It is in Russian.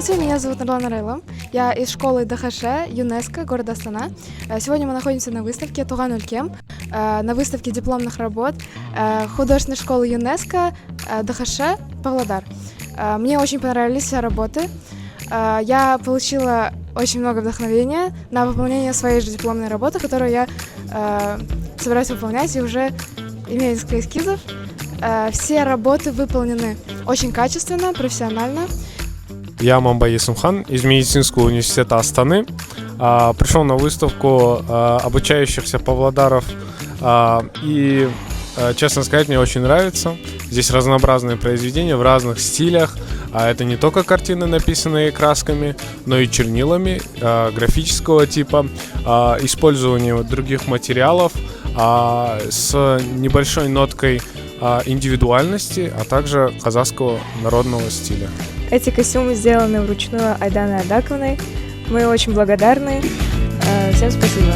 Здравствуйте, меня зовут Нурлан Арайлым. Я из школы ДХШ ЮНЕСКО города Астана. Сегодня мы находимся на выставке «Туган өлкем», на выставке дипломных работ художественной школы ЮНЕСКО ДХШ Павлодар. Мне очень понравились все работы. Я получила очень много вдохновения на выполнение своей же дипломной работы, которую я собираюсь выполнять и уже имею несколько эскизов. Все работы выполнены очень качественно, профессионально. Я Мамбай Есумхан из медицинского университета Астаны. Пришел на выставку обучающихся павлодаров и, честно сказать, мне очень нравится. Здесь разнообразные произведения в разных стилях. Это не только картины, написанные красками, но и чернилами графического типа, использование других материалов с небольшой ноткой индивидуальности, а также казахского народного стиля. Эти костюмы сделаны вручную Айданой Адаковной. Мы очень благодарны. Всем спасибо.